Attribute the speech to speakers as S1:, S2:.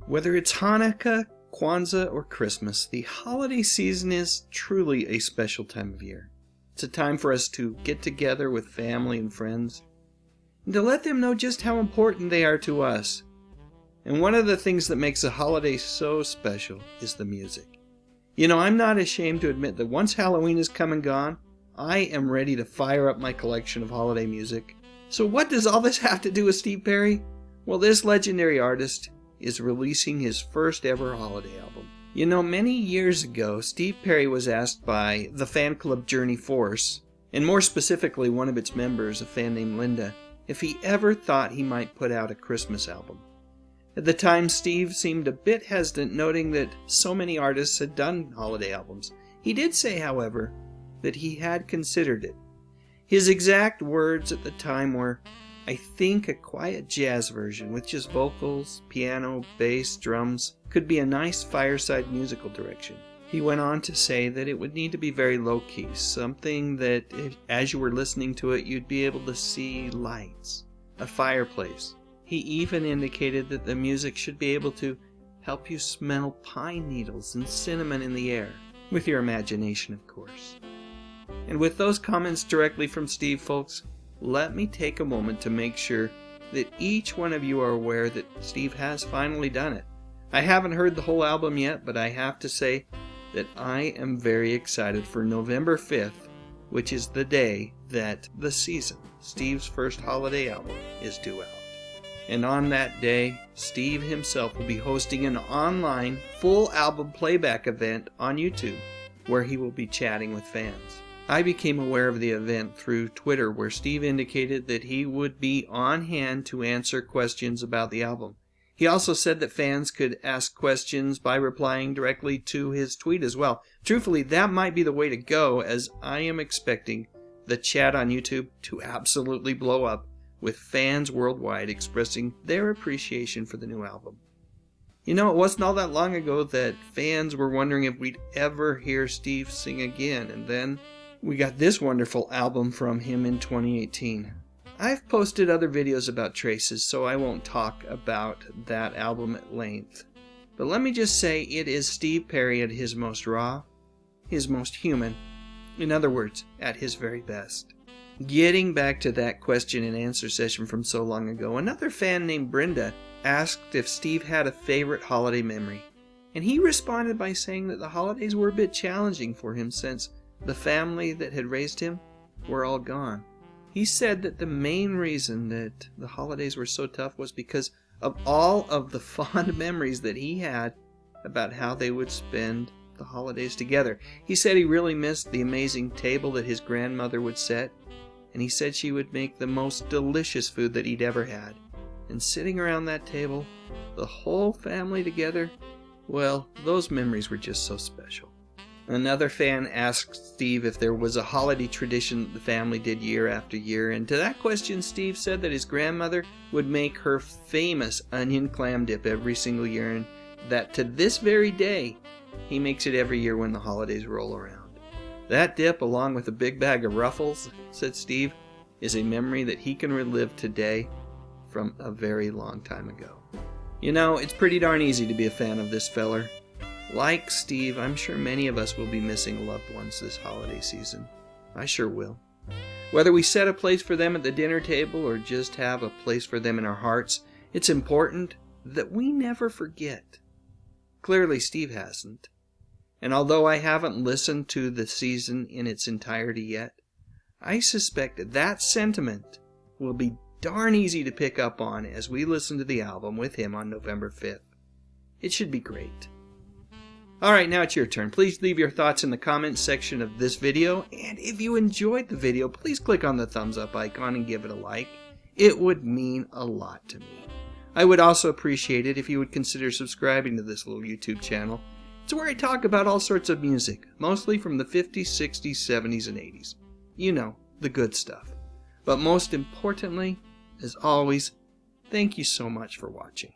S1: Whether it's Hanukkah, Kwanzaa, or Christmas, the holiday season is truly a special time of year. It's a time for us to get together with family and friends, and to let them know just how important they are to us. And one of the things that makes the holiday so special is the music. You know, I'm not ashamed to admit that once Halloween is come and gone, I am ready to fire up my collection of holiday music. So what does all this have to do with Steve Perry? Well, this legendary artist is releasing his first ever holiday album. You know, many years ago, Steve Perry was asked by the fan club Journey Force, and more specifically one of its members, a fan named Linda, if he ever thought he might put out a Christmas album. At the time, Steve seemed a bit hesitant, noting that so many artists had done holiday albums. He did say, however, that he had considered it. His exact words at the time were, "I think a quiet jazz version with just vocals, piano, bass, drums could be a nice fireside musical direction." He went on to say that it would need to be very low-key, something that as you were listening to it, you'd be able to see lights, a fireplace. He even indicated that the music should be able to help you smell pine needles and cinnamon in the air, with your imagination, of course. And with those comments directly from Steve, folks, let me take a moment to make sure that each one of you are aware that Steve has finally done it. I haven't heard the whole album yet, but I have to say that I am very excited for November 5th, which is the day that The Season, Steve's first holiday album, is due out. And on that day, Steve himself will be hosting an online full album playback event on YouTube, where he will be chatting with fans. I became aware of the event through Twitter, where Steve indicated that he would be on hand to answer questions about the album. He also said that fans could ask questions by replying directly to his tweet as well. Truthfully, that might be the way to go, as I am expecting the chat on YouTube to absolutely blow up, with fans worldwide expressing their appreciation for the new album. You know, it wasn't all that long ago that fans were wondering if we'd ever hear Steve sing again, and then we got this wonderful album from him in 2018. I've posted other videos about Traces, so I won't talk about that album at length. But let me just say it is Steve Perry at his most raw, his most human, in other words, at his very best. Getting back to that question and answer session from so long ago, another fan named Brenda asked if Steve had a favorite holiday memory. And he responded by saying that the holidays were a bit challenging for him since the family that had raised him were all gone. He said that the main reason that the holidays were so tough was because of all of the fond memories that he had about how they would spend the holidays together. He said he really missed the amazing table that his grandmother would set, and he said she would make the most delicious food that he'd ever had. And sitting around that table, the whole family together, well, those memories were just so special. Another fan asked Steve if there was a holiday tradition that the family did year after year, and to that question Steve said that his grandmother would make her famous onion clam dip every single year, and that to this very day he makes it every year when the holidays roll around. That dip, along with a big bag of Ruffles, said Steve, is a memory that he can relive today from a very long time ago. You know, it's pretty darn easy to be a fan of this feller. Like Steve, I'm sure many of us will be missing loved ones this holiday season. I sure will. Whether we set a place for them at the dinner table or just have a place for them in our hearts, it's important that we never forget. Clearly, Steve hasn't. And although I haven't listened to The Season in its entirety yet, I suspect that sentiment will be darn easy to pick up on as we listen to the album with him on November 5th. It should be great. Alright, now it's your turn. Please leave your thoughts in the comments section of this video, and if you enjoyed the video, please click on the thumbs up icon and give it a like. It would mean a lot to me. I would also appreciate it if you would consider subscribing to this little YouTube channel. It's where I talk about all sorts of music, mostly from the 50s, 60s, 70s, and 80s. You know, the good stuff. But most importantly, as always, thank you so much for watching.